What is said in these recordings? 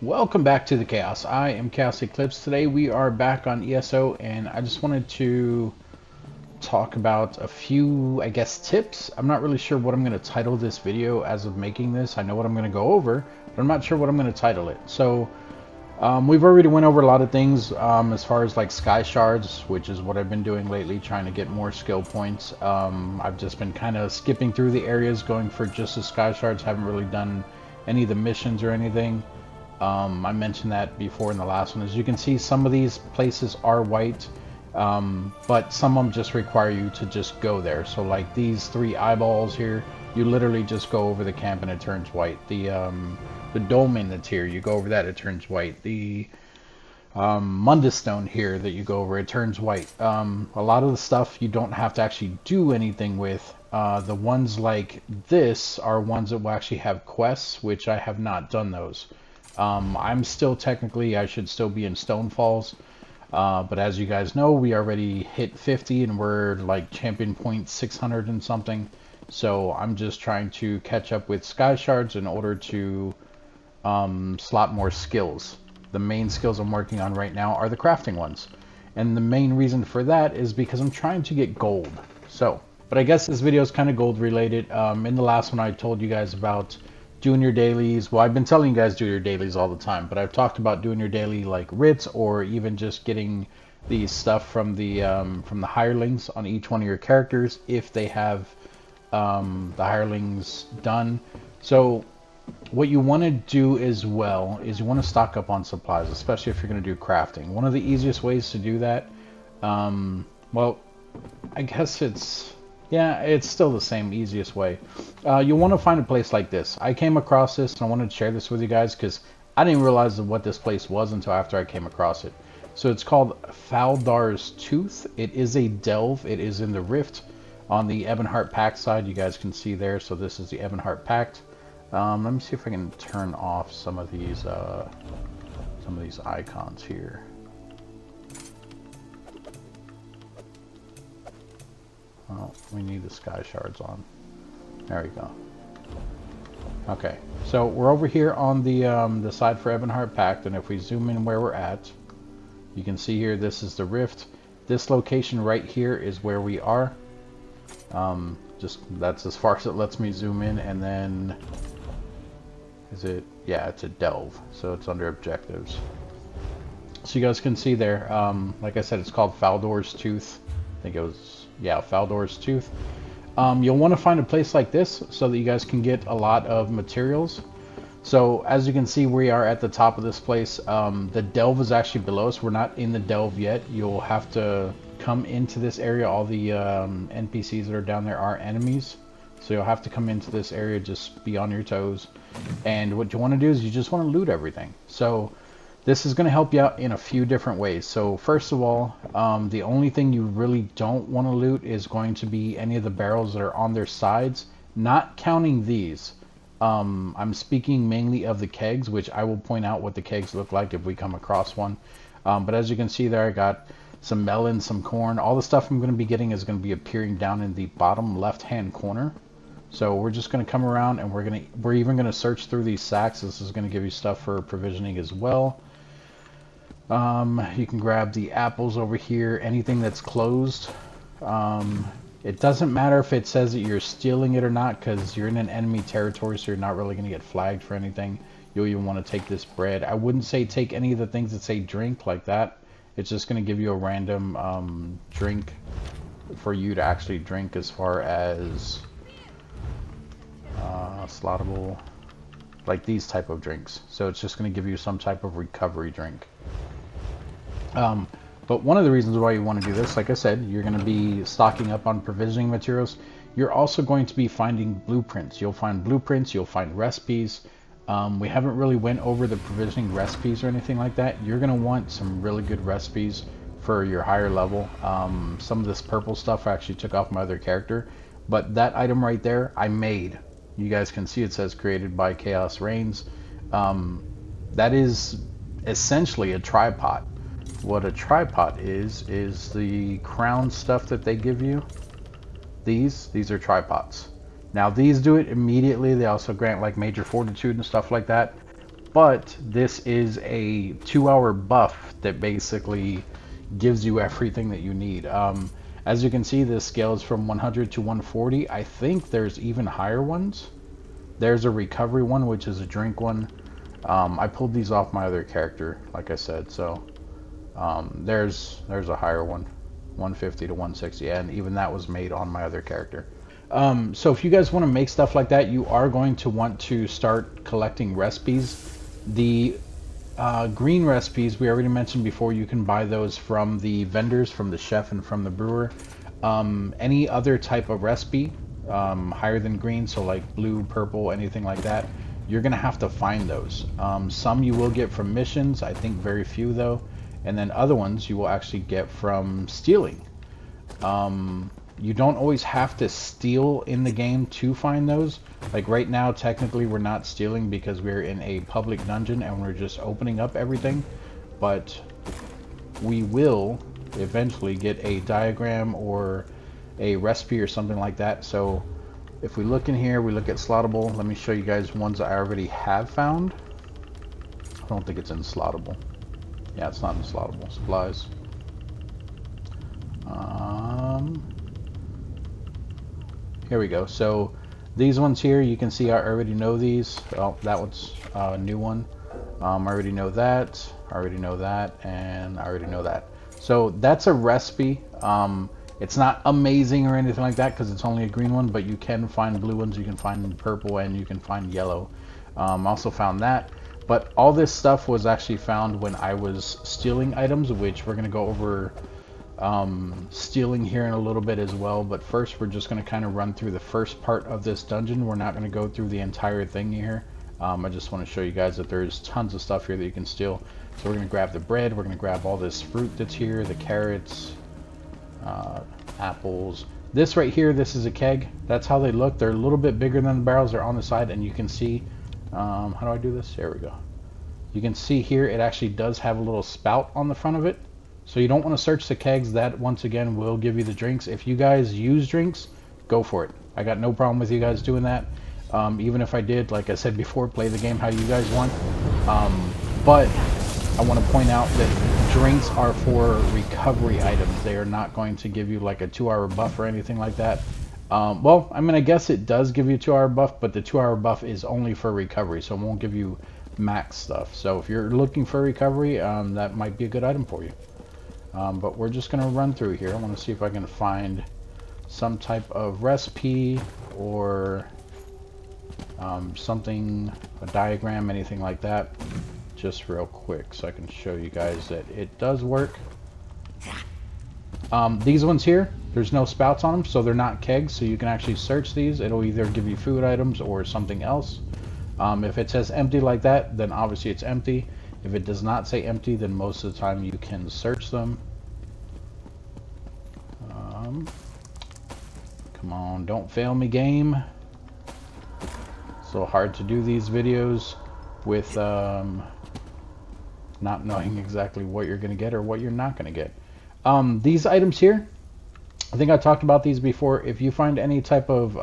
Welcome back to the Chaos. I am ChaosEclipse. Today we are back on ESO, and I just wanted to talk about a few, I guess, tips. I'm not really sure what I'm going to title this video as of making this. I know what I'm going to go over, but I'm not sure what I'm going to title it. So we've already went over a lot of things as far as like sky shards, which is what I've been doing lately, trying to get more skill points. I've just been kind of skipping through the areas, going for just the sky shards. Haven't really done any of the missions or anything. I mentioned that before in the last one. As you can see, some of these places are white, but some of them just require you to just go there. So like these 3 eyeballs here, you literally just go over the camp and it turns white. The dolmen that's here, you go over that, it turns white. The Mundus stone here that you go over, it turns white. A lot of the stuff you don't have to actually do anything with. The ones like this are ones that will actually have quests, which I have not done those. I'm still technically, I should still be in Stone Falls, but as you guys know, we already hit 50 and we're like champion point 600 and something. So I'm just trying to catch up with sky shards in order to slot more skills. The main skills I'm working on right now are the crafting ones, and the main reason for that is because I'm trying to get gold. So, but I guess this video is kind of gold related. In the last one I told you guys about doing your dailies. Well, I've been telling you guys do your dailies all the time, but I've talked about doing your daily like writs, or even just getting the stuff from the hirelings on each one of your characters if they have the hirelings done. So what you want to do as well is you want to stock up on supplies, especially if you're going to do crafting. One of the easiest ways to do that, well, I guess it's still the same easiest way. You'll want to find a place like this. I came across this and I wanted to share this with you guys because I didn't realize what this place was until after I came across it. So it's called Faldar's Tooth. It is a delve. It is in the Rift on the Ebonheart Pact side. You guys can see there. So this is the Ebonheart Pact. Let me see if I can turn off some of these icons here. Oh, we need the sky shards on. There we go. Okay, so we're over here on the side for Ebonheart Pact, and if we zoom in where we're at, you can see here this is the Rift. This location right here is where we are. Just that's as far as it lets me zoom in, and then yeah, it's a delve, so it's under objectives. So you guys can see there, like I said, it's called Faldar's Tooth. I think it was, yeah, Faldar's Tooth. You'll want to find a place like this so that you guys can get a lot of materials. So as you can see, we are at the top of this place. The delve is actually below us. We're not in the delve yet. You'll have to come into this area. All the NPCs that are down there are enemies. So you'll have to come into this area, just be on your toes. And what you want to do is you just want to loot everything. So this is going to help you out in a few different ways. So first of all, the only thing you really don't want to loot is going to be any of the barrels that are on their sides, not counting these. I'm speaking mainly of the kegs, which I will point out what the kegs look like if we come across one. But as you can see there, I got some melon, some corn. All the stuff I'm going to be getting is going to be appearing down in the bottom left-hand corner. So we're just going to come around and we're even going to search through these sacks. This is going to give you stuff for provisioning as well. You can grab the apples over here, anything that's closed. It doesn't matter if it says that you're stealing it or not, because you're in an enemy territory, so you're not really going to get flagged for anything. You'll even want to take this bread. I wouldn't say take any of the things that say drink like that. It's just going to give you a random drink for you to actually drink, as far as slottable, like these type of drinks. So it's just going to give you some type of recovery drink. But one of the reasons why you want to do this, like I said, you're going to be stocking up on provisioning materials. You're also going to be finding blueprints. You'll find blueprints, you'll find recipes. We haven't really went over the provisioning recipes or anything like that. You're going to want some really good recipes for your higher level. Some of this purple stuff I actually took off my other character, but that item right there I made. You guys can see it says created by Chaos Reigns. That is essentially a tripod. What a tripod is the crown stuff that they give you. These are tripods. Now these do it immediately. They also grant like major fortitude and stuff like that. but this is a 2-hour buff that basically gives you everything that you need. As you can see, this scales from 100 to 140. I think there's even higher ones. There's a recovery one, which is a drink one. I pulled these off my other character, like I said, so there's a higher one, 150 to 160, and even that was made on my other character. So if you guys want to make stuff like that, you are going to want to start collecting recipes. The green recipes we already mentioned before, you can buy those from the vendors, from the chef and from the brewer. Any other type of recipe higher than green, so like blue, purple, anything like that, you're gonna have to find those. Some you will get from missions, I think very few though, and then other ones you will actually get from stealing. You don't always have to steal in the game to find those. Like right now, technically we're not stealing because we're in a public dungeon and we're just opening up everything, but we will eventually get a diagram or a recipe or something like that. So if we look in here, we look at Slottable. Let me show you guys ones I already have found. I don't think it's in Slottable. Yeah, it's not in Slottable. Supplies. Here we go. So these ones here, you can see I already know these. Oh, that one's a new one. I already know that. I already know that, and I already know that. So that's a recipe. It's not amazing or anything like that because it's only a green one, but you can find blue ones, you can find purple, and you can find yellow. Also found that. But all this stuff was actually found when I was stealing items, which we're going to go over stealing here in a little bit as well. But first, we're just going to kind of run through the first part of this dungeon. We're not going to go through the entire thing here. I just want to show you guys that there's tons of stuff here that you can steal. So we're going to grab the bread, we're going to grab all this fruit that's here, the carrots, apples. This right here, this is a keg. That's how they look. They're a little bit bigger than the barrels. They're on the side, and you can see, how do I do this? There we go. You can see here it actually does have a little spout on the front of it. So you don't want to search the kegs. That, once again, will give you the drinks. If you guys use drinks, go for it. I got no problem with you guys doing that. Even if I did, like I said before, play the game how you guys want. But I want to point out that drinks are for recovery items. They are not going to give you like a 2-hour buff or anything like that. Well, I mean, I guess it does give you a 2-hour buff, but the 2-hour buff is only for recovery, so it won't give you max stuff. So if you're looking for recovery, that might be a good item for you. But we're just going to run through here. I want to see if I can find some type of recipe or something, a diagram, anything like that, just real quick so I can show you guys that it does work. These ones here, there's no spouts on them, so they're not kegs, so you can actually search these. It'll either give you food items or something else. If it says empty like that, then obviously it's empty. If it does not say empty, then most of the time you can search them. Come on, don't fail me, game. So hard to do these videos with not knowing exactly what you're going to get or what you're not going to get. These items here, I think I talked about these before. If you find any type of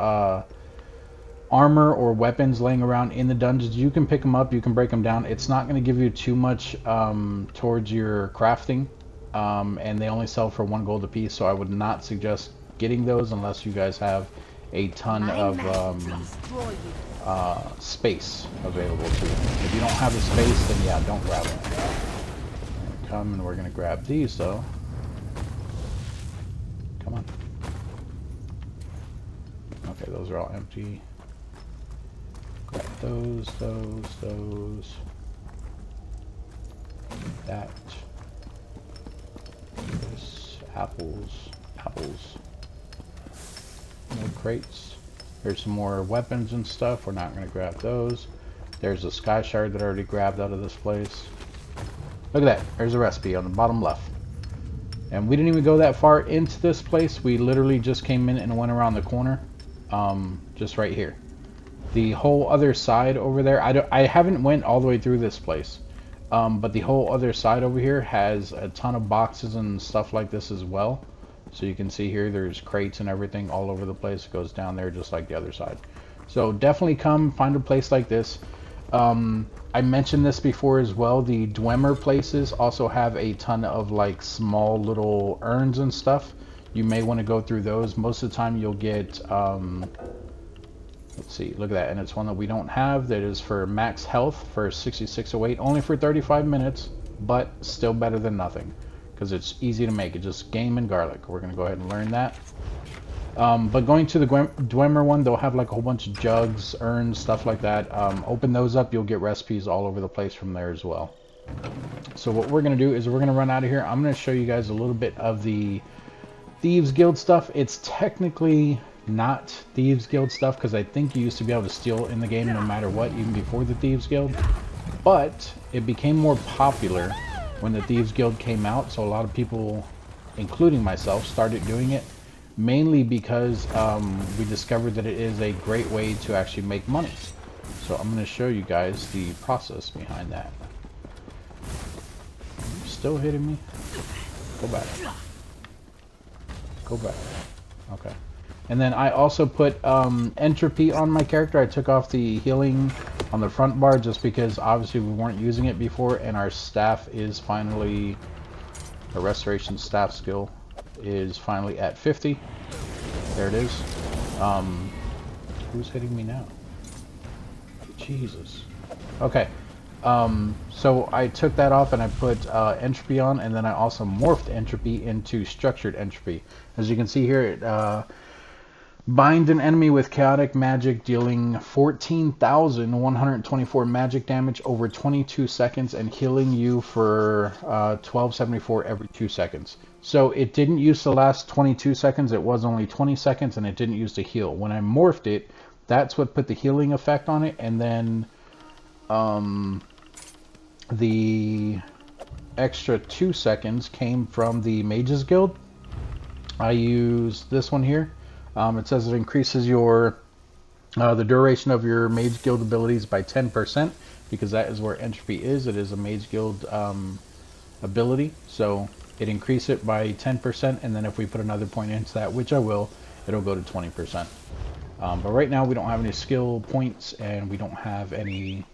armor or weapons laying around in the dungeons, you can pick them up, you can break them down. It's not going to give you too much towards your crafting, and they only sell for 1 gold a piece, so I would not suggest getting those unless you guys have a ton of space available to you. If you don't have the space, then yeah, don't grab them. Come, and we're going to grab these though. Come on. Okay, those are all empty. Grab those. That. This. Apples. More crates. There's some more weapons and stuff. We're not going to grab those. There's a sky shard that I already grabbed out of this place. Look at that. There's a recipe on the bottom left. And we didn't even go that far into this place. We literally just came in and went around the corner. Just right here. The whole other side over there, I haven't went all the way through this place. But the whole other side over here has a ton of boxes and stuff like this as well. So you can see here there's crates and everything all over the place. It goes down there just like the other side. So definitely come find a place like this. I mentioned this before as well. The Dwemer places also have a ton of like small little urns and stuff. You may want to go through those. Most of the time you'll get, let's see, look at that. And it's one that we don't have. That is for max health for 6608, only for 35 minutes, but still better than nothing because it's easy to make. It just game and garlic. We're going to go ahead and learn that. But going to the Dwemer one, they'll have like a whole bunch of jugs, urns, stuff like that. Open those up, you'll get recipes all over the place from there as well. So what we're going to do is we're going to run out of here. I'm going to show you guys a little bit of the Thieves Guild stuff. It's technically not Thieves Guild stuff because I think you used to be able to steal in the game no matter what, even before the Thieves Guild. But it became more popular when the Thieves Guild came out, so a lot of people, including myself, started doing it. Mainly because we discovered that it is a great way to actually make money. So I'm going to show you guys the process behind that. Are you still hitting me? Go back. Go back. Okay. And then I also put entropy on my character. I took off the healing on the front bar just because obviously we weren't using it before, and our staff is finally, a restoration staff skill is finally at 50. There it is. Who's hitting me now? Jesus. Okay. So I took that off and I put entropy on, and then I also morphed entropy into structured entropy. As you can see here, it bind an enemy with chaotic magic, dealing 14,124 magic damage over 22 seconds and healing you for 1274 every 2 seconds. So it didn't use to last 22 seconds, it was only 20 seconds, and it didn't use to heal. When I morphed it, that's what put the healing effect on it, and then the extra 2 seconds came from the Mages Guild. I use this one here. It says it increases your the duration of your Mage Guild abilities by 10%, because that is where entropy is. It is a Mage Guild ability, so it increases it by 10%, and then if we put another point into that, which I will, it'll go to 20%. But right now we don't have any skill points, and we don't have any,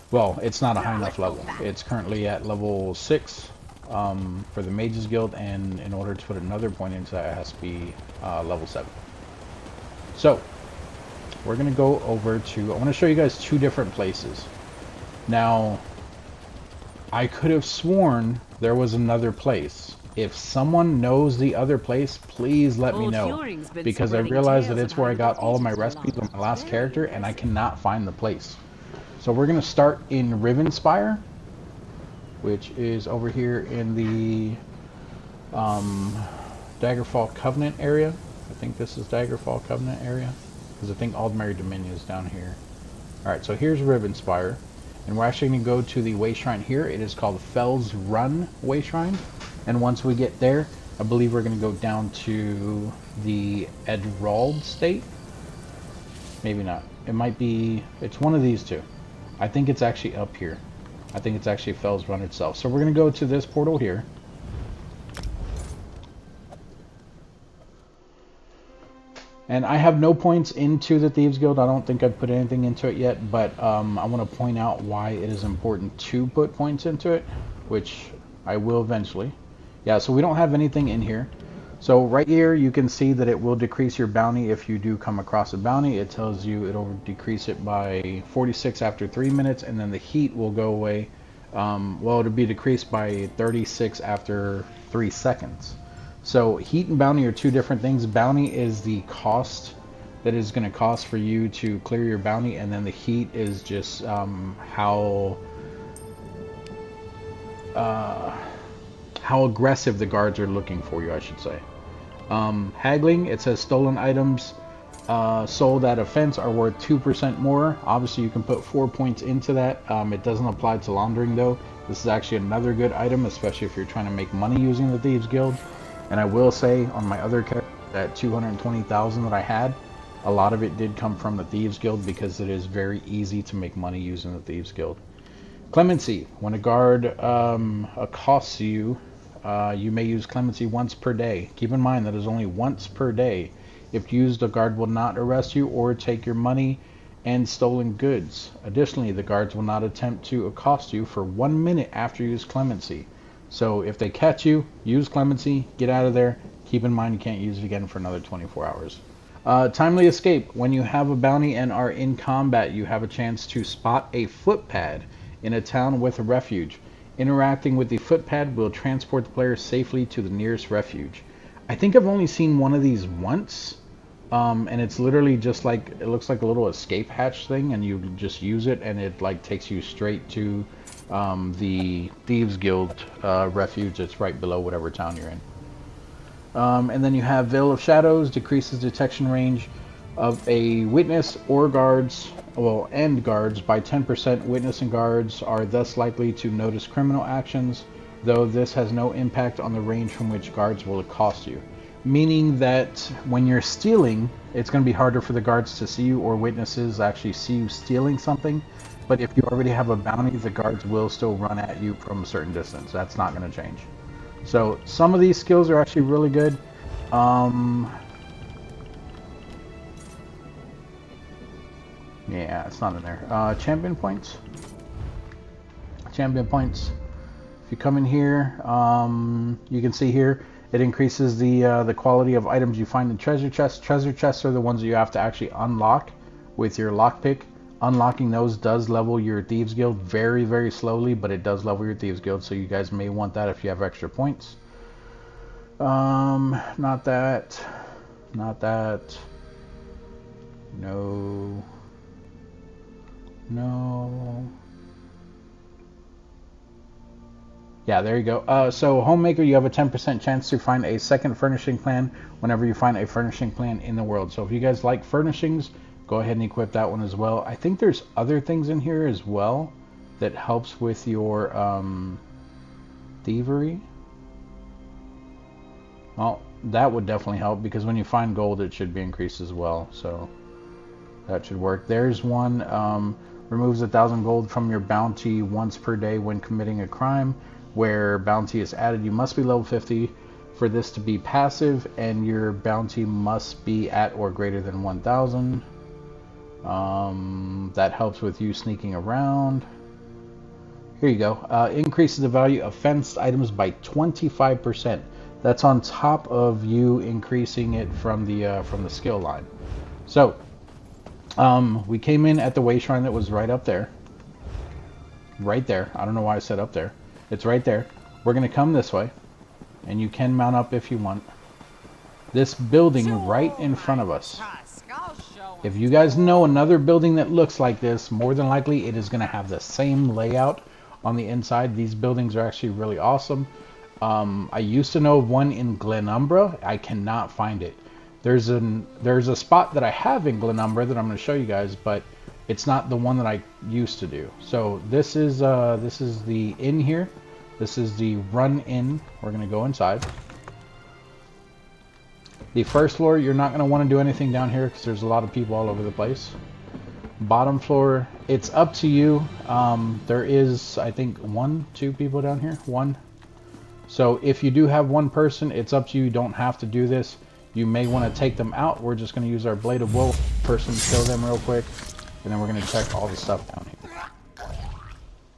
well, it's not a high enough level. It's currently at level 6 for the Mages Guild, and in order to put another point into that, it has to be level 7. So we're going to go over to, I want to show you guys 2 different places. Now, I could have sworn there was another place. If someone knows the other place, please let me know, because I realized that it's where I got all of my recipes on my last character, and I cannot find the place. So we're going to start in Rivenspire, which is over here in the Daggerfall Covenant area. I think this is Daggerfall Covenant area, because I think Aldmeri Dominion is down here. Alright, so here's Rivenspire, and we're actually going to go to the way shrine here. It is called Fell's Run way shrine, and once we get there, I believe we're going to go down to the Edrald state. Maybe not. It might be, it's one of these two. I think it's actually up here. I think it's actually Fell's Run itself. So we're going to go to this portal here. And I have no points into the Thieves Guild. I don't think I've put anything into it yet, but I want to point out why it is important to put points into it, which I will eventually. Yeah, so we don't have anything in here. So right here, you can see that it will decrease your bounty if you do come across a bounty. It tells you it'll decrease it by 46 after 3 minutes, and then the heat will go away. Well, it'll be decreased by 36 after 3 seconds. So heat and bounty are 2 different things. Bounty is the cost that is going to cost for you to clear your bounty, and then the heat is just how aggressive the guards are looking for you, I should say. Haggling, it says stolen items sold at a fence are worth 2% more. Obviously you can put 4 points into that. It doesn't apply to laundering though. This is actually another good item, especially if you're trying to make money using the Thieves Guild. And I will say, on my other character, that 220,000 that I had, a lot of it did come from the Thieves Guild, because it is very easy to make money using the Thieves Guild. Clemency, when a guard accosts you, you may use clemency once per day. Keep in mind that is only once per day. If used, a guard will not arrest you or take your money, and stolen goods. Additionally, the guards will not attempt to accost you for 1 minute after you use clemency. So if they catch you, use clemency, get out of there. Keep in mind you can't use it again for another 24 hours. Timely escape. When you have a bounty and are in combat, you have a chance to spot a footpad in a town with a refuge. Interacting with the footpad will transport the player safely to the nearest refuge. I think I've only seen one of these once, and it's literally just like, it looks like a little escape hatch thing, and you just use it, and it like takes you straight to the Thieves Guild refuge. It's right below whatever town you're in. And then you have Veil of Shadows, decreases detection range of a witness or guards, well, and guards by 10%. Witness and guards are thus likely to notice criminal actions, though this has no impact on the range from which guards will accost you. Meaning that when you're stealing, it's going to be harder for the guards to see you, or witnesses actually see you stealing something. But if you already have a bounty, the guards will still run at you from a certain distance. That's not going to change. So some of these skills are actually really good. Yeah, it's not in there. Champion points. Champion points. If you come in here, you can see here it increases the quality of items you find in treasure chests. Treasure chests are the ones that you have to actually unlock with your lockpick. Unlocking those does level your Thieves Guild very, very slowly, but it does level your Thieves Guild, so you guys may want that if you have extra points. Not that. Not that. No. No. Yeah, there you go. So Homemaker, you have a 10% chance to find a second furnishing plan whenever you find a furnishing plan in the world. So if you guys like furnishings, go ahead and equip that one as well. I think there's other things in here as well that helps with your thievery. Well, that would definitely help, because when you find gold, it should be increased as well. So that should work. There's one, removes 1,000 gold from your bounty once per day when committing a crime. Where bounty is added, you must be level 50 for this to be passive, and your bounty must be at or greater than 1,000. That helps with you sneaking around. Here you go. Increases the value of fenced items by 25%. That's on top of you increasing it from the skill line. So we came in at the way shrine that was right up there. Right there. I don't know why I said up there. It's right there. We're going to come this way, and you can mount up if you want. This building right in front of us. If you guys know another building that looks like this, more than likely it is going to have the same layout on the inside. These buildings are actually really awesome. I used to know of one in Glenumbra. I cannot find it. There's a spot that I have in Glenumbra that I'm going to show you guys, but it's not the one that I used to do. So this is the inn here. This is the run in. We're going to go inside. The first floor, you're not going to want to do anything down here because there's a lot of people all over the place. Bottom floor, it's up to you. There is, I think, 2 people down here. 1. So if you do have 1 person, it's up to you. You don't have to do this. You may want to take them out. We're just going to use our Blade of Woe person, kill them real quick, and then we're going to check all the stuff down here.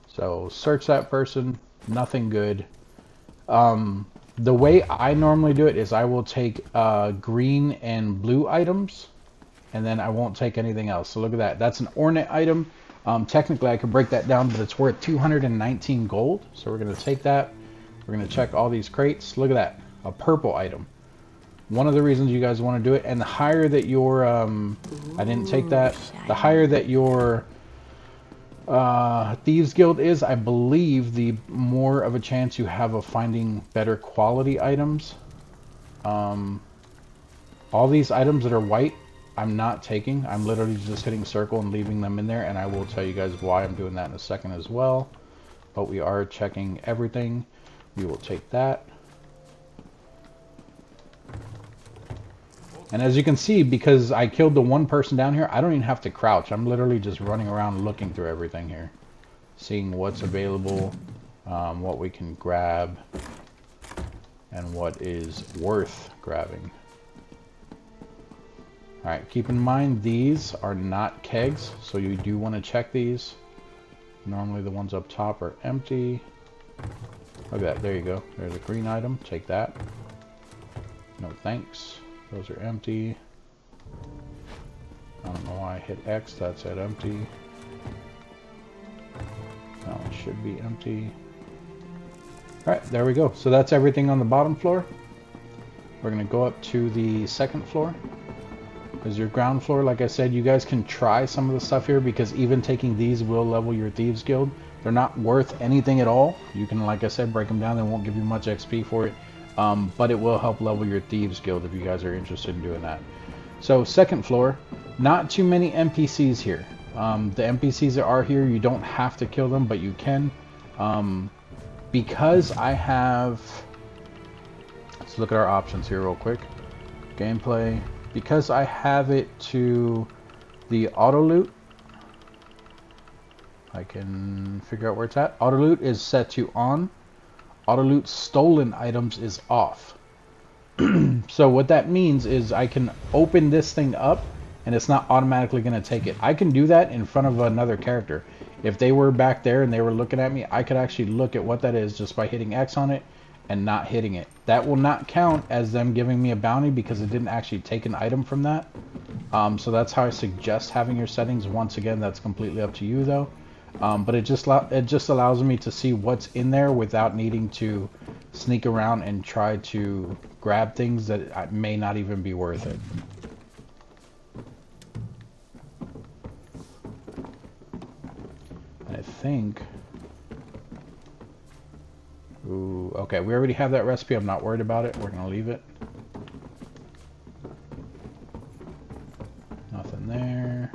So search that person. Nothing good. The way I normally do it is I will take green and blue items, and then I won't take anything else. So look at that. That's an Ornate item. Technically, I could break that down, but it's worth 219 gold. So we're going to take that. We're going to check all these crates. Look at that. A purple item. One of the reasons you guys want to do it, and the higher that your, I didn't take that, the higher that your Thieves Guild is, I believe, the more of a chance you have of finding better quality items. All these items that are white, I'm not taking. I'm literally just hitting circle and leaving them in there, and I will tell you guys why I'm doing that in a second as well. But we are checking everything. We will take that. And as you can see, because I killed the 1 person down here, I don't even have to crouch. I'm literally just running around looking through everything here. Seeing what's available, what we can grab, and what is worth grabbing. Alright, keep in mind these are not kegs, so you do want to check these. Normally the ones up top are empty. Look at that, there you go. There's a green item, take that. No thanks. Those are empty. I don't know why I hit X, that said empty. That one should be empty. Alright, there we go. So that's everything on the bottom floor. We're going to go up to the second floor. Because your ground floor, like I said, you guys can try some of the stuff here, because even taking these will level your Thieves Guild. They're not worth anything at all. You can, like I said, break them down. They won't give you much XP for it. But it will help level your Thieves Guild if you guys are interested in doing that. So second floor, not too many NPCs here. The NPCs that are here, you don't have to kill them, but you can. Because I have... Let's look at our options here real quick. Gameplay. Because I have it to the auto loot, I can figure out where it's at. Auto loot is set to on. Auto loot stolen items is off. So what that means is I can open this thing up and it's not automatically going to take it. I can do that in front of another character. If they were back there and they were looking at me, I could actually look at what that is just by hitting X on it and not hitting it. That will not count as them giving me a bounty because it didn't actually take an item from that. So that's how I suggest having your settings. Once again, that's completely up to you though. But it just allows me to see what's in there without needing to sneak around and try to grab things that may not even be worth it. And I think... Ooh, okay, we already have that recipe. I'm not worried about it. We're going to leave it. Nothing there.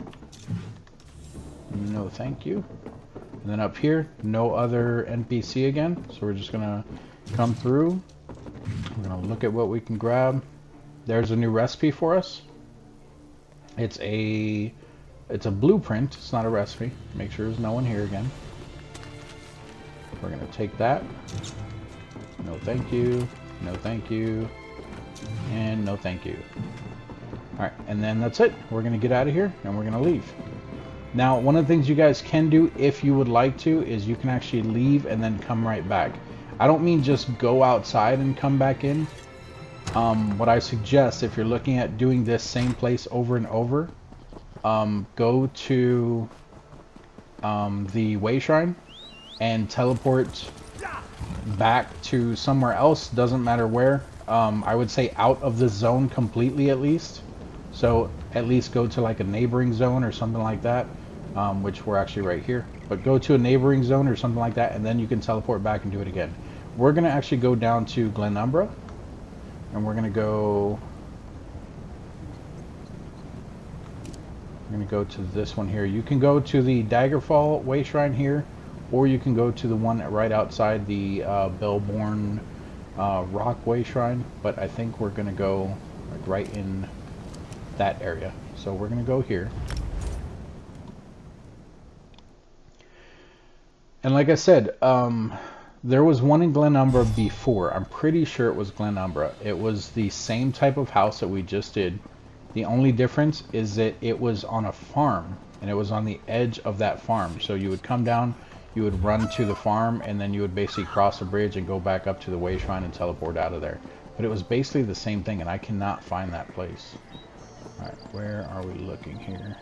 No, thank you. And then up here, no other NPC again. So we're just going to come through. We're going to look at what we can grab. There's a new recipe for us. It's a blueprint. It's not a recipe. Make sure there's no one here again. We're going to take that. No thank you. No thank you. And no thank you. Alright, and then that's it. We're going to get out of here and we're going to leave. Now, one of the things you guys can do if you would like to is you can actually leave and then come right back. I don't mean just go outside and come back in. What I suggest, if you're looking at doing this same place over and over, go to the Way Shrine and teleport back to somewhere else. Doesn't matter where. I would say out of the zone completely at least. So at least go to like a neighboring zone or something like that, which we're actually right here. But go to a neighboring zone or something like that, and then you can teleport back and do it again. We're going to actually go down to Glenumbra, and we're going to go... I'm going to go to this one here. You can go to the Daggerfall Way Shrine here, or you can go to the one right outside the Bellborn Rock Way Shrine. But I think we're going to go like right in that area. So we're going to go here. And like I said, there was one in Glenumbra before. I'm pretty sure it was Glenumbra. It was the same type of house that we just did. The only difference is that it was on a farm, and it was on the edge of that farm. So you would come down, you would run to the farm, and then you would basically cross a bridge and go back up to the Way Shrine and teleport out of there. But it was basically the same thing, and I cannot find that place. Alright, where are we looking here?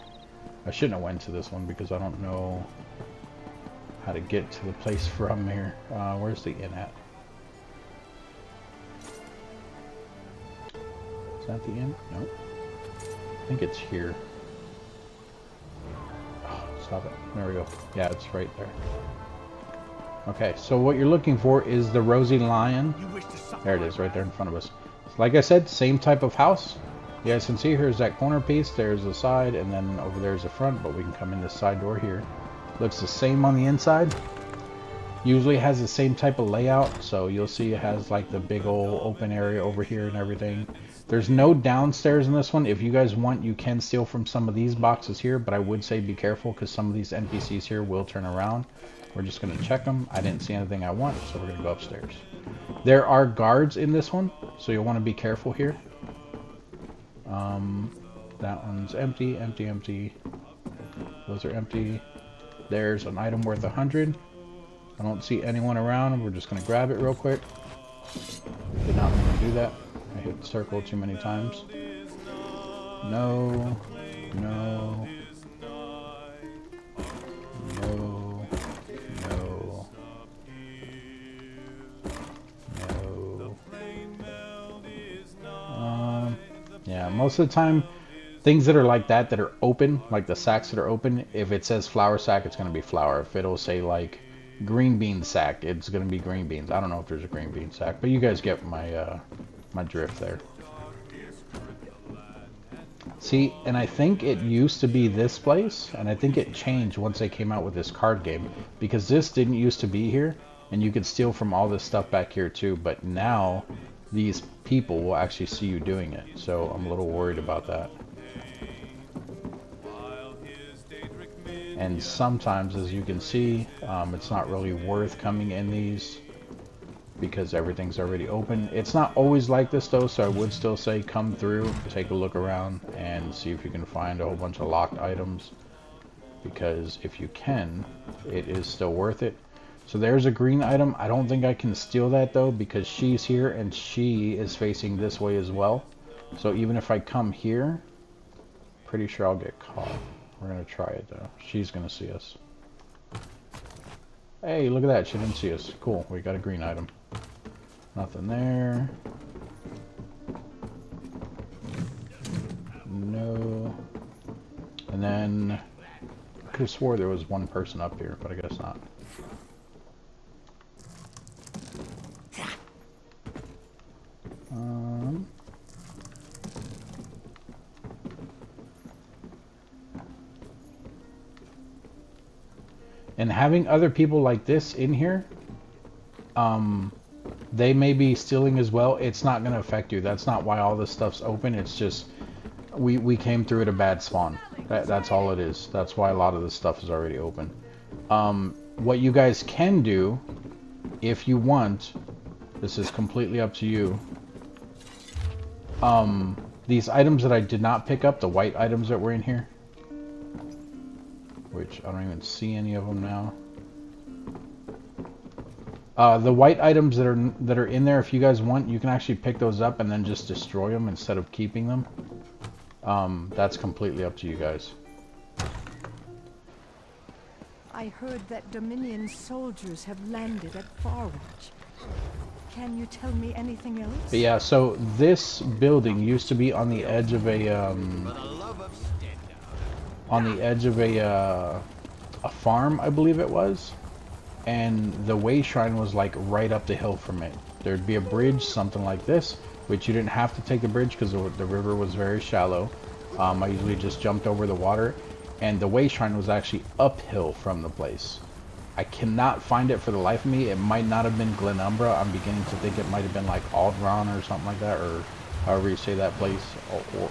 I shouldn't have went to this one because I don't know how to get to the place from here. Where's the inn at? Is that the inn? Nope. I think it's here. Oh, stop it. There we go. Yeah, it's right there. Okay, so what you're looking for is the Rosy Lion. There it is, right there in front of us. Like I said, same type of house. You guys can see here's that corner piece. There's the side, and then over there's the front, but we can come in this side door here. Looks the same on the inside. Usually has the same type of layout, so you'll see it has like the big old open area over here and everything. There's no downstairs in this one. If you guys want, you can steal from some of these boxes here, but I would say be careful because some of these NPCs here will turn around. We're just going to check them. I didn't see anything I want, so we're going to go upstairs. There are guards in this one, so you'll want to be careful here. That one's empty, empty, empty. Those are empty. There's an item worth 100. I don't see anyone around. We're just gonna grab it real quick. Did not want to do that. I hit circle too many times. No, no, no, no, no. Yeah, most of the time, things that are like that are open, like the sacks that are open, if it says flour sack, it's going to be flour. If it'll say like green bean sack, it's going to be green beans. I don't know if there's a green bean sack, but you guys get my my drift there. See, and I think it used to be this place, and I think it changed once they came out with this card game, because this didn't used to be here, and you could steal from all this stuff back here too, but now these people will actually see you doing it, so I'm a little worried about that. And sometimes, as you can see, it's not really worth coming in these because everything's already open. It's not always like this though, so I would still say come through, take a look around, and see if you can find a whole bunch of locked items, because if you can, it is still worth it. So there's a green item. I don't think I can steal that though, because she's here and she is facing this way as well. So even if I come here, pretty sure I'll get caught. We're gonna try it though. She's gonna see us. Hey, look at that. She didn't see us. Cool. We got a green item. Nothing there. No. And then I could have swore there was one person up here, but I guess not. And having other people like this in here, they may be stealing as well. It's not going to affect you. That's not why all this stuff's open. It's just we came through at a bad spawn. That's all it is. That's why a lot of this stuff is already open. What you guys can do, if you want, this is completely up to you. These items that I did not pick up, the white items that were in here, which I don't even see any of them now. The white items that are in there, if you guys want, you can actually pick those up and then just destroy them instead of keeping them. That's completely up to you guys. I heard that Dominion soldiers have landed at Farwatch. Can you tell me anything else? But yeah, so this building used to be on the edge of a a farm, I believe it was, and the way shrine was like right up the hill from it. There'd be a bridge, something like this, which you didn't have to take the bridge because the river was very shallow. I usually just jumped over the water, and the way shrine was actually uphill from the place. I cannot find it for the life of me. It might not have been Glenumbra. I'm beginning to think it might have been like Aldron or something like that, or however you say that place, or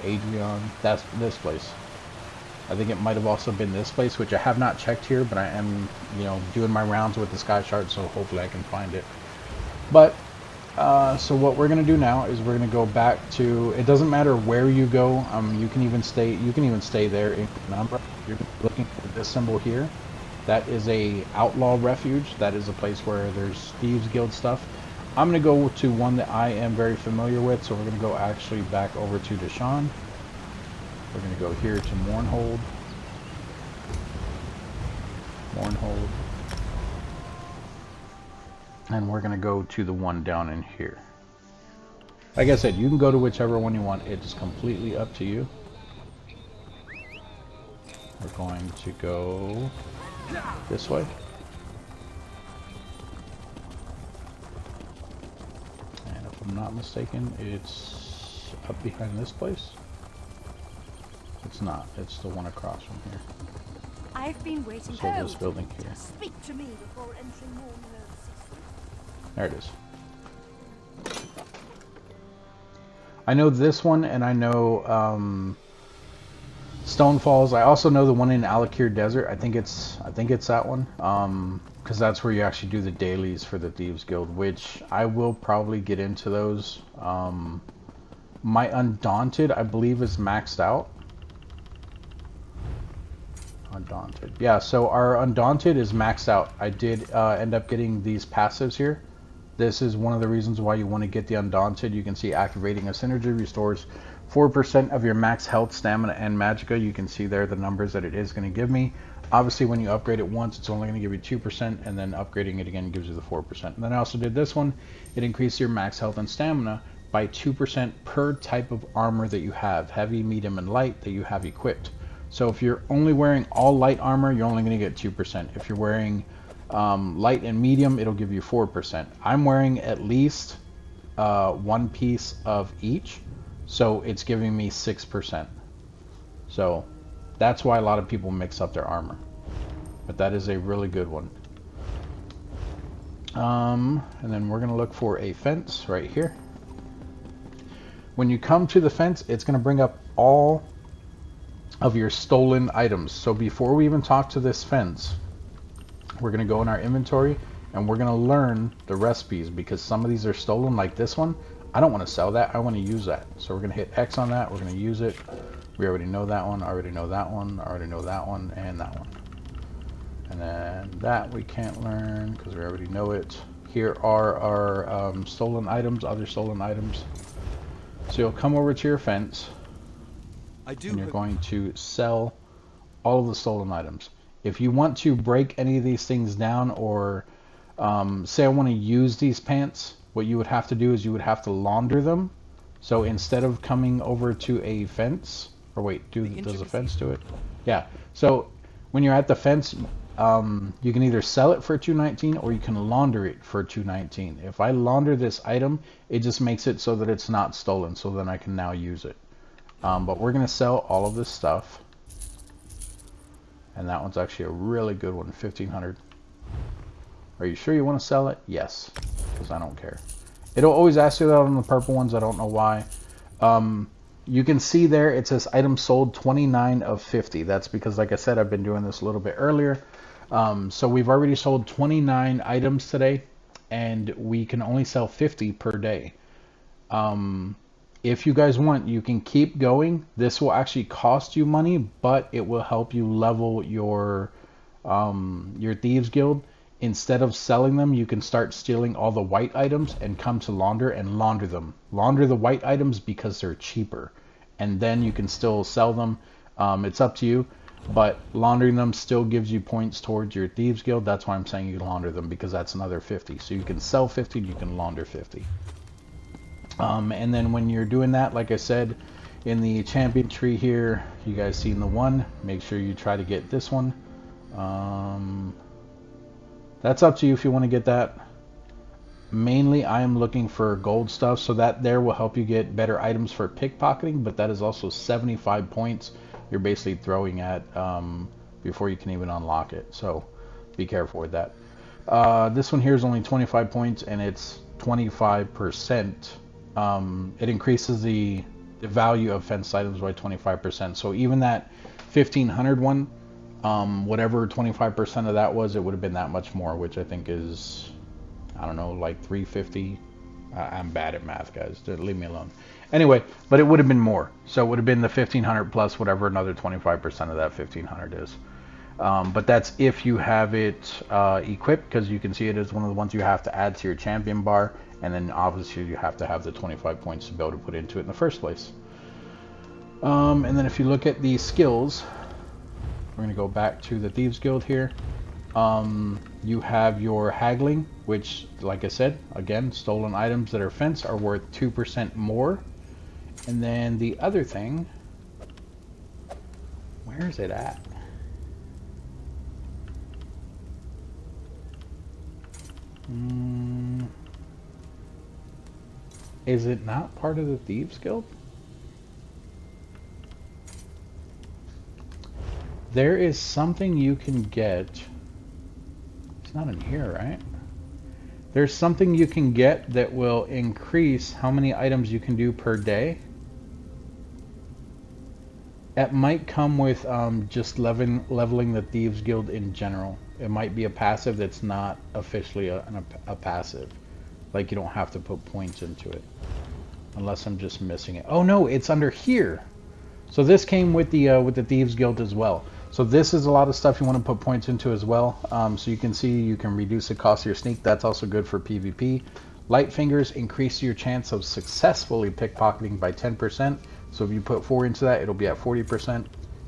Adrian, that's this place. I think it might have also been this place, which I have not checked here, but I am, you know, doing my rounds with the sky chart, so hopefully I can find it. But so what we're gonna do now is we're gonna go back to. It doesn't matter where you go. You can even stay. You can even stay there in Penumbra. You're looking for this symbol here. That is a outlaw refuge. That is a place where there's Thieves Guild stuff. I'm gonna go to one that I am very familiar with. So we're gonna go actually back over to Deshawn. We're gonna go here to Mournhold. Mournhold. And we're gonna go to the one down in here. Like I said, you can go to whichever one you want. It's completely up to you. We're going to go this way. And if I'm not mistaken, it's up behind this place. It's not. It's the one across from here. I've been waiting. So this building here. Speak to me before entering more nerve system. There it is. I know this one, and I know Stone Falls. I also know the one in Alakir Desert. I think it's that one. Because that's where you actually do the dailies for the Thieves Guild, which I will probably get into those My Undaunted, I believe, is maxed out. Undaunted. Yeah, so our Undaunted is maxed out. I did end up getting these passives here. This is one of the reasons why you want to get the Undaunted. You can see activating a synergy restores 4% of your max health, stamina, and magicka. You can see there the numbers that it is going to give me. Obviously, when you upgrade it once, it's only going to give you 2%, and then upgrading it again gives you the 4%. And then I also did this one. It increased your max health and stamina by 2% per type of armor that you have, heavy, medium, and light, that you have equipped. So if you're only wearing all light armor, you're only going to get 2%. If you're wearing light and medium, it'll give you 4%. I'm wearing at least one piece of each, so it's giving me 6%. So that's why a lot of people mix up their armor, but that is a really good one. And then we're going to look for a fence right here. When you come to the fence, it's going to bring up all of your stolen items. So before we even talk to this fence, we're going to go in our inventory and we're going to learn the recipes, because some of these are stolen, like this one. I don't want to sell that, I want to use that. So we're going to hit X on that, we're going to use it. We already know that one, I already know that one, I already know that one, and that one. And then that we can't learn because we already know it. Here are our stolen items, other stolen items. So you'll come over to your fence and you're going to sell all of the stolen items. If you want to break any of these things down, or say I want to use these pants, what you would have to do is you would have to launder them. So instead of coming over to a fence, or wait, does the fence do it? Yeah. So when you're at the fence, you can either sell it for $2.19 or you can launder it for $2.19. If I launder this item, it just makes it so that it's not stolen, so then I can now use it. But we're going to sell all of this stuff. And that one's actually a really good one, 1500. Are you sure you want to sell it? Yes, because I don't care. It'll always ask you that on the purple ones. I don't know why. You can see there it says item sold 29 of 50. That's because, like I said, I've been doing this a little bit earlier. So we've already sold 29 items today, and we can only sell 50 per day. If you guys want, you can keep going. This will actually cost you money, but it will help you level your Thieves Guild. Instead of selling them, you can start stealing all the white items and come to Launder and launder them. Launder the white items because they're cheaper, and then you can still sell them. It's up to you, but laundering them still gives you points towards your Thieves Guild. That's why I'm saying you launder them, because that's another 50. So you can sell 50, you can launder 50. And then when you're doing that, like I said, in the champion tree here, you guys seen the one, make sure you try to get this one. That's up to you if you want to get that. Mainly I am looking for gold stuff, so that there will help you get better items for pickpocketing, but that is also 75 points you're basically throwing at before you can even unlock it, so be careful with that. This one here is only 25 points and it's 25%. It increases the value of fence items by 25%. So even that 1500 one, whatever 25% of that was, it would have been that much more, which I think is, I don't know, like 350. I'm bad at math, guys. Leave me alone. Anyway, but it would have been more. So it would have been the 1500 plus whatever another 25% of that 1500 is. But that's if you have it equipped, because you can see it is one of the ones you have to add to your champion bar, and then obviously you have to have the 25 points to be able to put into it in the first place. And then if you look at the skills, we're going to go back to the Thieves Guild here. You have your haggling, which, like I said, again, stolen items that are fence are worth 2% more. And then the other thing, where is it at? Is it not part of the Thieves Guild? There is something you can get. It's not in here, right? There's something you can get that will increase how many items you can do per day. It might come with just leveling the Thieves Guild in general. It might be a passive that's not officially a passive. Like, you don't have to put points into it. Unless I'm just missing it. Oh no, it's under here. So this came with the Thieves Guild as well. So this is a lot of stuff you want to put points into as well. So you can see you can reduce the cost of your sneak. That's also good for PvP. Light Fingers increase your chance of successfully pickpocketing by 10%. So if you put 4 into that, it'll be at 40%.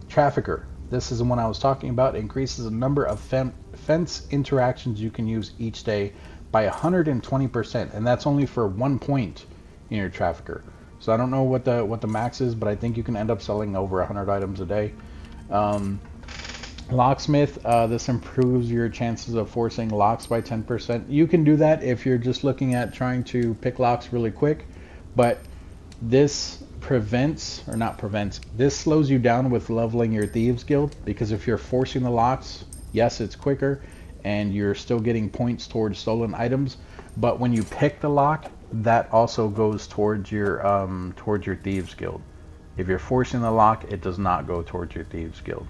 Trafficker. This is the one I was talking about. It increases the number of fence interactions you can use each day by 120%. And that's only for 1 point in your Trafficker. So I don't know what the max is, but I think you can end up selling over 100 items a day. Locksmith, this improves your chances of forcing locks by 10%. You can do that if you're just looking at trying to pick locks really quick, but this this slows you down with leveling your Thieves Guild, because if you're forcing the locks, yes, it's quicker and you're still getting points towards stolen items, but when you pick the lock, that also goes towards your Thieves Guild. If you're forcing the lock, it does not go towards your Thieves Guild.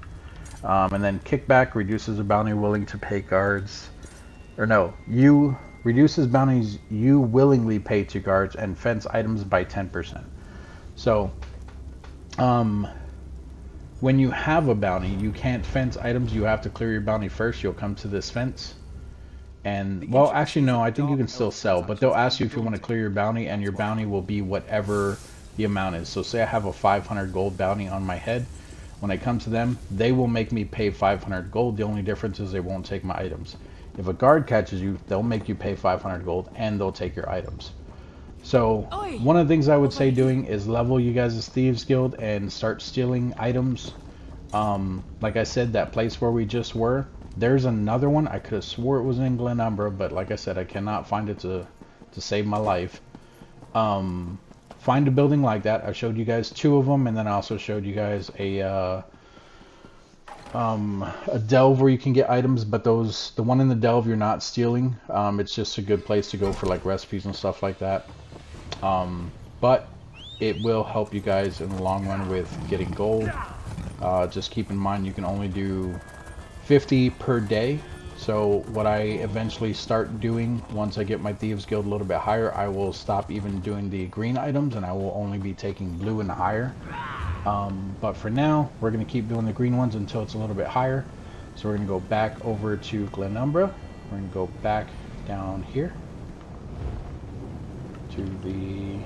And then Kickback reduces the bounty willing to pay guards, or no, you reduces bounties you willingly pay to guards and fence items by 10%. So, when you have a bounty, you can't fence items. You have to clear your bounty first. You'll come to this fence. And, well, actually, no, I think you can still sell. But they'll ask you if you want to clear your bounty, and your bounty will be whatever the amount is. So, say I have a 500 gold bounty on my head. When I come to them, they will make me pay 500 gold. The only difference is they won't take my items. If a guard catches you, they'll make you pay 500 gold, and they'll take your items. So one of the things I would say doing is level you guys' Thieves Guild and start stealing items. Like I said, that place where we just were, there's another one. I could have swore it was in Glenumbra, but like I said, I cannot find it to save my life. Find a building like that. I showed you guys 2 of them, and then I also showed you guys a delve where you can get items, but the one in the delve you're not stealing. It's just a good place to go for like recipes and stuff like that. But it will help you guys in the long run with getting gold. Just keep in mind you can only do 50 per day. So what I eventually start doing once I get my Thieves Guild a little bit higher, I will stop even doing the green items and I will only be taking blue and higher. But for now, we're going to keep doing the green ones until it's a little bit higher. So we're going to go back over to Glenumbra. We're going to go back down here to the...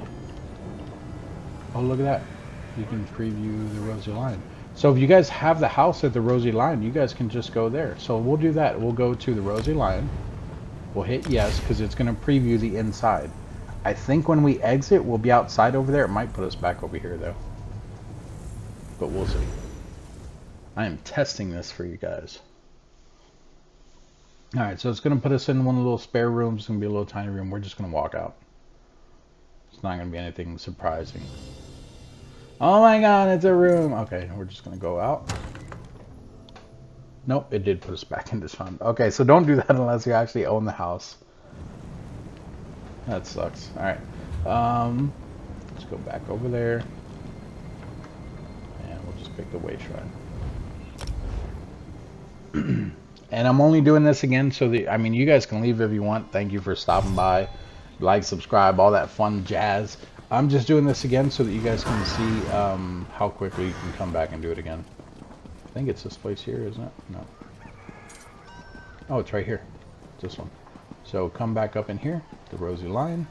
Oh, look at that. You can preview the Rosy Lion. So if you guys have the house at the Rosy Lion, you guys can just go there. So we'll do that. We'll go to the Rosy Lion. We'll hit yes, because it's going to preview the inside. I think when we exit, we'll be outside over there. It might put us back over here, though. But we'll see. I am testing this for you guys. Alright, so it's going to put us in one of the little spare rooms. It's going to be a little tiny room. We're just going to walk out. It's not going to be anything surprising. Oh my god, it's a room! Okay, we're just going to go out. Nope, it did put us back in this one. Okay, so don't do that unless you actually own the house. That sucks. Alright. Let's go back over there. And we'll just pick the way shrine. And I'm only doing this again so that, I mean, you guys can leave if you want. Thank you for stopping by. Like, subscribe, all that fun jazz. I'm just doing this again so that you guys can see how quickly you can come back and do it again. I think it's this place here, isn't it? No. Oh, it's right here. This one. So come back up in here, the Rosy Lion.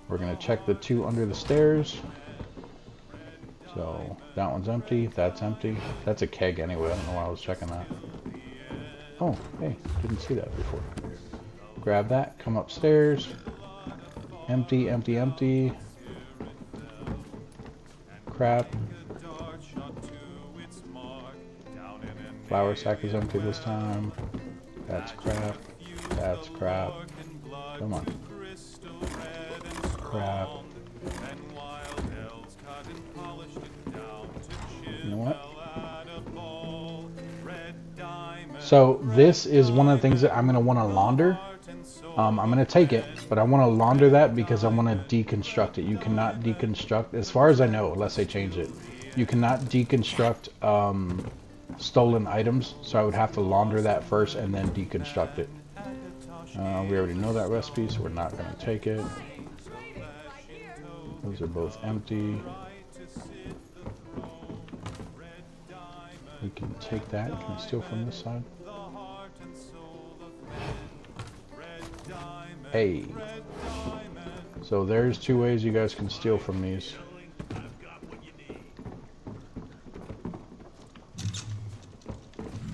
We're going to check the 2 under the stairs. So that one's empty, that's empty. That's a keg anyway, I don't know why I was checking that. Oh, hey, didn't see that before. Grab that, come upstairs. Empty, empty, empty. Crap. Flour sack is empty this time. That's crap. That's crap. Come on. Crap. You know what? So this is one of the things that I'm going to want to launder. I'm going to take it, but I want to launder that because I want to deconstruct it. You cannot deconstruct, as far as I know, unless they change it, you cannot deconstruct stolen items. So I would have to launder that first and then deconstruct it. We already know that recipe, so we're not going to take it. Those are both empty. We can take that. Can we steal from this side? Hey. So there's two ways you guys can steal from these.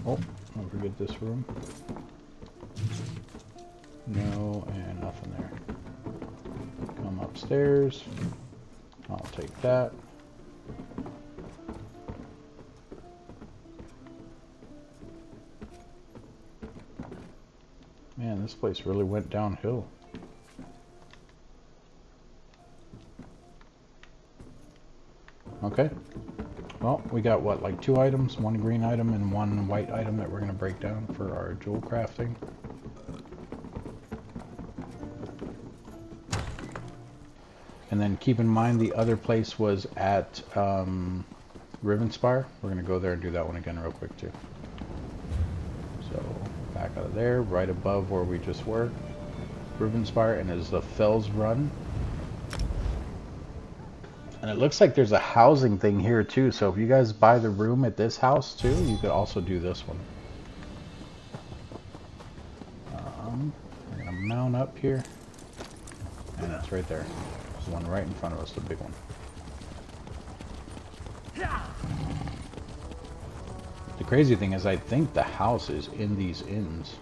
Oh, don't forget this room. No, and nothing there. Come upstairs. I'll take that. Man, this place really went downhill. Okay. Well, we got what, like 2 items? 1 green item and 1 white item that we're going to break down for our jewel crafting. And then keep in mind the other place was at Rivenspire. We're going to go there and do that one again real quick too. So back out of there, right above where we just were. Rivenspire, and is the Fells Run. And it looks like there's a housing thing here too, so if you guys buy the room at this house too, you could also do this one. We're gonna mount up here, and it's right there. There's one right in front of us, the big one. The crazy thing is I think the house is in these inns.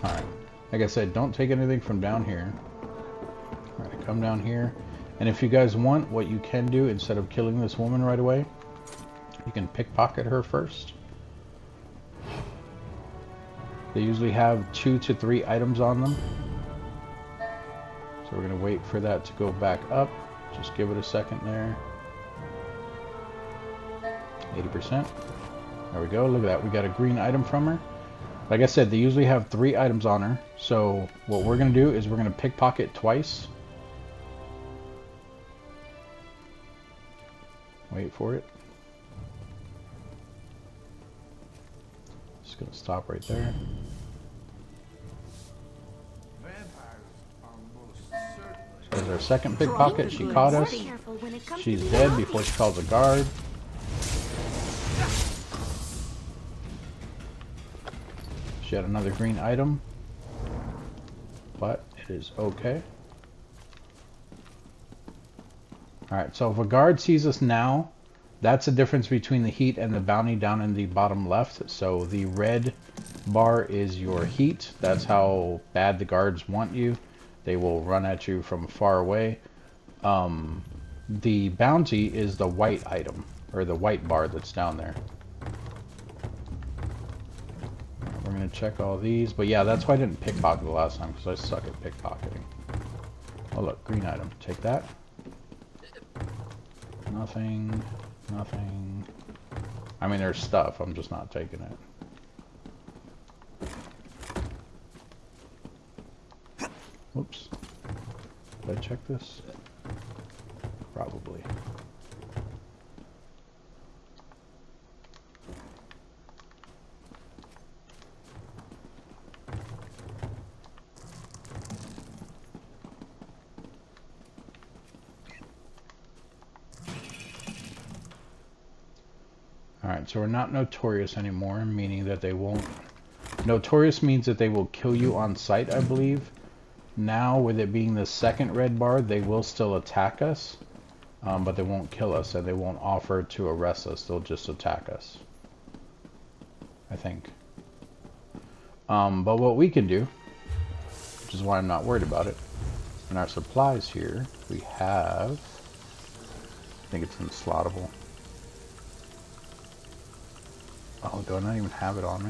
Alright, like I said, don't take anything from down here. Alright, come down here. And if you guys want, what you can do, instead of killing this woman right away, you can pickpocket her first. They usually have 2 to 3 items on them. So we're going to wait for that to go back up. Just give it a second there. 80%. There we go. Look at that. We got a green item from her. Like I said, they usually have 3 items on her. So what we're going to do is we're going to pickpocket twice. Wait for it. Just going to stop right there. There's our second pickpocket. She caught us. She's dead before she calls a guard. She had another green item, but it is okay. Alright, so if a guard sees us now, that's the difference between the heat and the bounty down in the bottom left. So the red bar is your heat. That's how bad the guards want you. They will run at you from far away. The bounty is the white item, or the white bar that's down there. We're going to check all these. But yeah, that's why I didn't pickpocket the last time, because I suck at pickpocketing. Oh look, green item. Take that. Nothing. Nothing. I mean, there's stuff. I'm just not taking it. Whoops. Did I check this? Probably. Alright, so we're not notorious anymore, meaning that they won't... Notorious means that they will kill you on sight, I believe. Now, with it being the second red bar, they will still attack us, but they won't kill us, and they won't offer to arrest us. They'll just attack us, I think. But what we can do, which is why I'm not worried about it, in our supplies here, we have... I think it's unslotable. Oh, do I not even have it on me?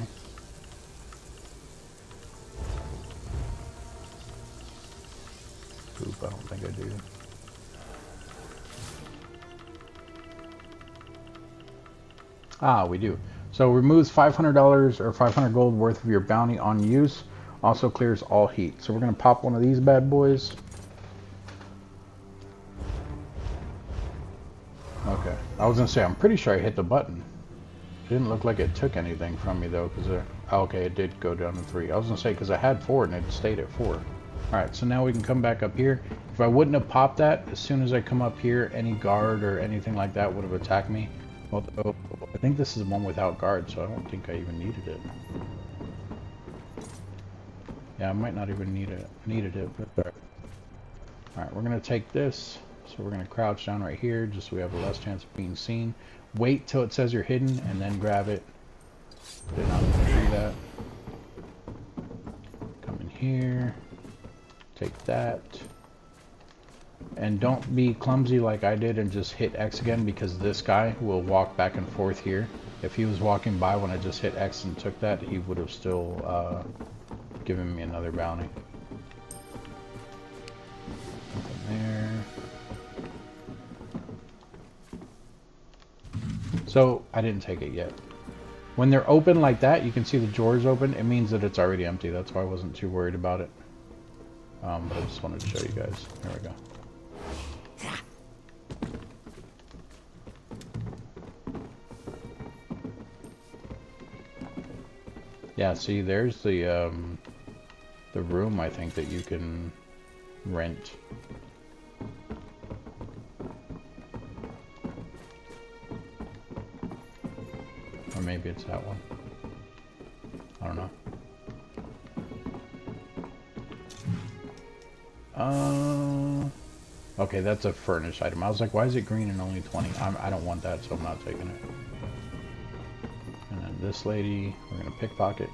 Oop, I don't think I do. Ah, we do. So removes $500 or 500 gold worth of your bounty on use. Also clears all heat. So we're going to pop one of these bad boys. Okay. I was going to say, I'm pretty sure I hit the button. Didn't look like it took anything from me though, because okay, it did go down to 3. I was gonna say because I had 4 and it stayed at 4. Alright, so now we can come back up here. If I wouldn't have popped that, as soon as I come up here, any guard or anything like that would have attacked me. Although, I think this is one without guard, so I don't think I even needed it. Yeah, I might not even needed it, but alright, we're going to take this. So we're going to crouch down right here, just so we have a less chance of being seen. Wait till it says you're hidden, and then grab it. Did not want to do that. Come in here. Take that. And don't be clumsy like I did and just hit X again, because this guy will walk back and forth here. If he was walking by when I just hit X and took that, he would have still given me another bounty. Nothing there. So, I didn't take it yet. When they're open like that, you can see the drawers open. It means that it's already empty. That's why I wasn't too worried about it. But I just wanted to show you guys. There we go. Yeah, see, there's the room, I think, that you can rent. Or maybe it's that one. I don't know. Okay, that's a furnished item. I was like, why is it green and only 20? I don't want that, so I'm not taking it. And then this lady, we're gonna pickpocket.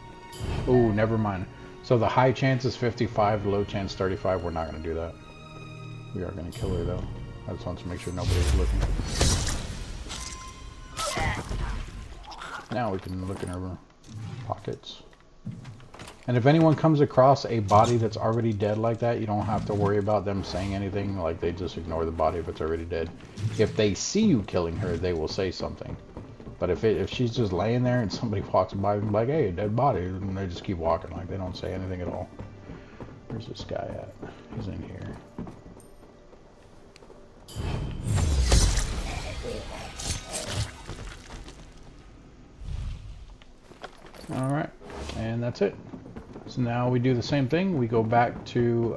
Oh, never mind. So the high chance is 55, low chance 35. We're not gonna do that. We are gonna kill her though. I just want to make sure nobody's looking. Now we can look in her pockets. And if anyone comes across a body that's already dead like that, you don't have to worry about them saying anything. Like, they just ignore the body if it's already dead. If they see you killing her, they will say something. But if she's just laying there and somebody walks by and like, hey, a dead body, and they just keep walking, like they don't say anything at all. Where's this guy at? He's in here. Alright, and that's it. So now we do the same thing. We go back to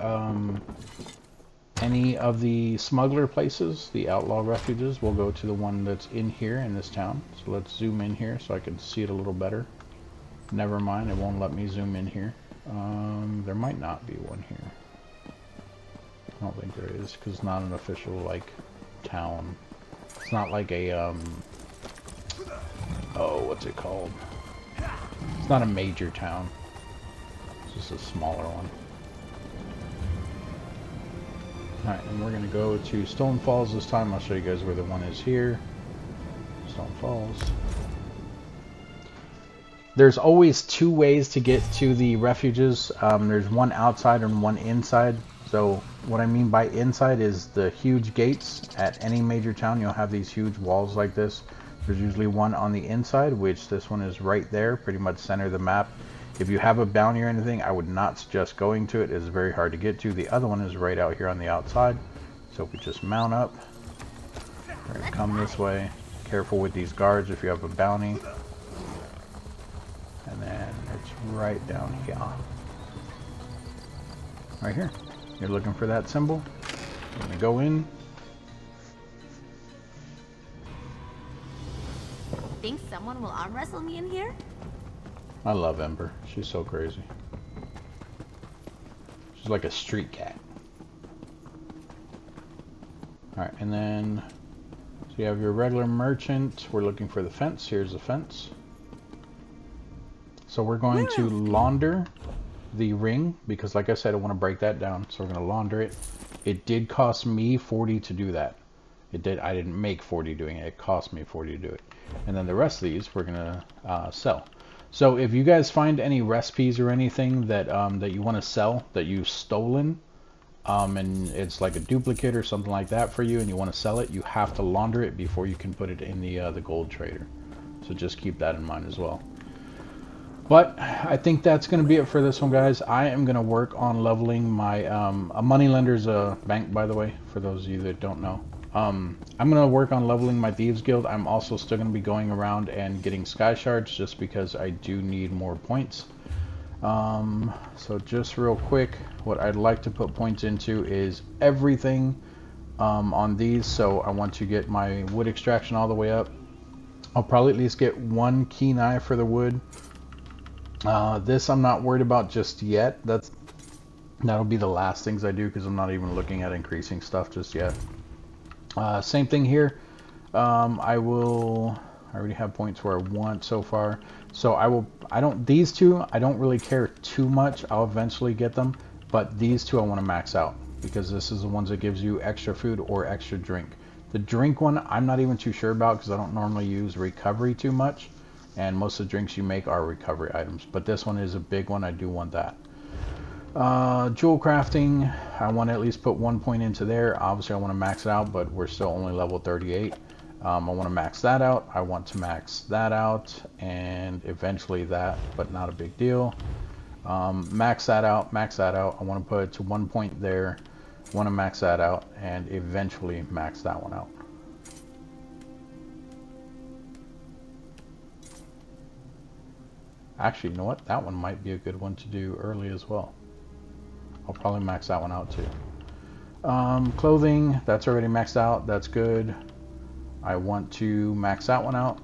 any of the smuggler places, the outlaw refuges. We'll go to the one that's in here in this town. So let's zoom in here so I can see it a little better. Never mind, it won't let me zoom in here. There might not be one here. I don't think there is, because it's not an official, like, town. It's not like a, oh, what's it called? It's not a major town. It's just a smaller one. Alright, and we're going to go to Stone Falls this time. I'll show you guys where the one is here. Stone Falls. There's always two ways to get to the refuges. There's one outside and one inside. So what I mean by inside is the huge gates. At any major town, you'll have these huge walls like this. There's usually one on the inside, which this one is right there, pretty much center of the map. If you have a bounty or anything, I would not suggest going to it. It's very hard to get to. The other one is right out here on the outside. So if we just mount up, we're going to come this way. Careful with these guards if you have a bounty. And then it's right down here. Right here. You're looking for that symbol. I'm going to go in. Think someone will arm wrestle me in here? I love Ember. She's so crazy. She's like a street cat. Alright, and then so you have your regular merchant. We're looking for the fence. Here's the fence. So we're going to launder the ring, because like I said, I want to break that down. So we're going to launder it. It did cost me 40 to do that. It did. I didn't make 40 doing it. It cost me 40 to do it. And then the rest of these we're going to sell. So if you guys find any recipes or anything that that you want to sell that you've stolen, and it's like a duplicate or something like that for you, and you want to sell it, you have to launder it before you can put it in the gold trader. So just keep that in mind as well. But I think that's going to be it for this one, guys. I am going to work on leveling my a moneylender's bank, by the way, for those of you that don't know. I'm going to work on leveling my Thieves Guild. I'm also still going to be going around and getting Sky Shards just because I do need more points. So just real quick, what I'd like to put points into is everything on these. So I want to get my wood extraction all the way up. I'll probably at least get 1 keen eye for the wood. This I'm not worried about just yet. That'll be the last things I do because I'm not even looking at increasing stuff just yet. Same thing here. I already have points where I want so far. So these two, I don't really care too much. I'll eventually get them, but these two I want to max out because this is the ones that gives you extra food or extra drink. The drink one, I'm not even too sure about because I don't normally use recovery too much. And most of the drinks you make are recovery items, but this one is a big one. I do want that. Jewel crafting, I want to at least put 1 point into there. Obviously I want to max it out, but we're still only level 38. I want to max that out. I want to max that out and eventually that, but not a big deal. Max that out, max that out. I want to put it to 1 point there. Want to max that out and eventually max that one out. Actually, you know what? That one might be a good one to do early as well. I'll probably max that one out too. Clothing, that's already maxed out. That's good. I want to max that one out.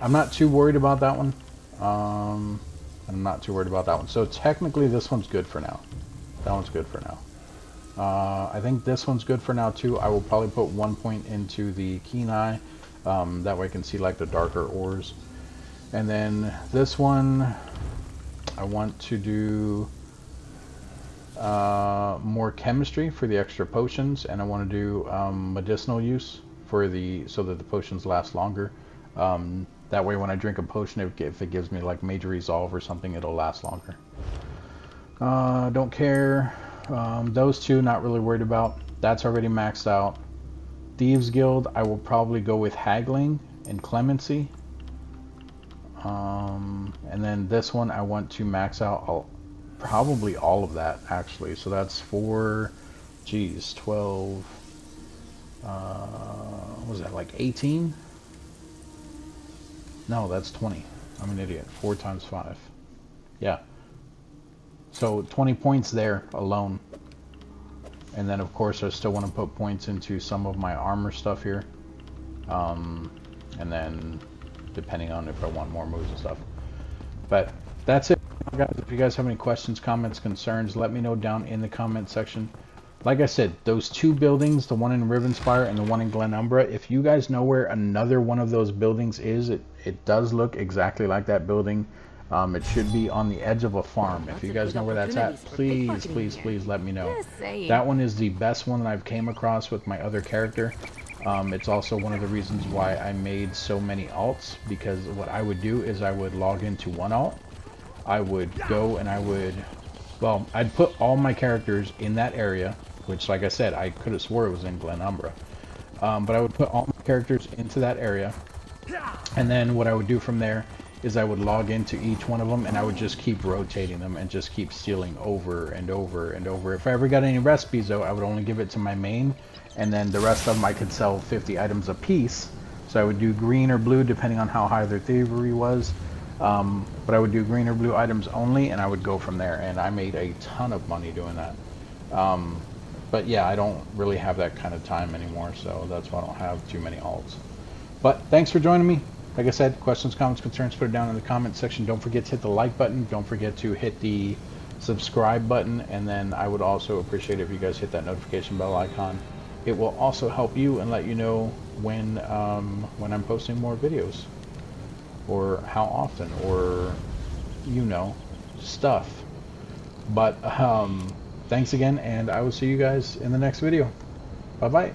I'm not too worried about that one. I'm not too worried about that one. So technically this one's good for now. That one's good for now. I think this one's good for now too. I will probably put 1 point into the keen eye. That way I can see like the darker ores. And then this one, I want to do more chemistry for the extra potions, and I want to do medicinal use for so that the potions last longer. That way when I drink a potion, if it gives me like major resolve or something, it'll last longer. Don't care. Those two, not really worried about. That's already maxed out. Thieves Guild, I will probably go with haggling and clemency. And then this one I want to max out probably all of that actually. So that's 12, what was that, like 18? No, that's 20. I'm an idiot. 4 times 5. Yeah. So 20 points there alone. And then of course I still want to put points into some of my armor stuff here. And then depending on if I want more moves and stuff. But that's it, guys. If you guys have any questions, comments, concerns, let me know down in the comment section. Like I said, those 2 buildings, the one in Rivenspire and the one in Glenumbra, if you guys know where another one of those buildings is, it does look exactly like that building. It should be on the edge of a farm. If you guys know where that's at, please, please, please let me know. That one is the best one that I've came across with my other character. It's also one of the reasons why I made so many alts, because what I would do is I would log into one alt. I would go and I'd put all my characters in that area, which like I said, I could have swore it was in Glenumbra. But I would put all my characters into that area. And then what I would do from there is I would log into each one of them and I would just keep rotating them and just keep stealing over and over and over. If I ever got any recipes though, I would only give it to my main, and then the rest of them I could sell 50 items a piece. So I would do green or blue depending on how high their thievery was. But I would do green or blue items only, and I would go from there, and I made a ton of money doing that. But yeah, I don't really have that kind of time anymore, so that's why I don't have too many alts. But thanks for joining me. Like I said, questions, comments, concerns, put it down in the comment section. Don't forget to hit the like button. Don't forget to hit the subscribe button, and then I would also appreciate it if you guys hit that notification bell icon. It will also help you and let you know when I'm posting more videos, or how often, or stuff. But thanks again, and I will see you guys in the next video. Bye bye.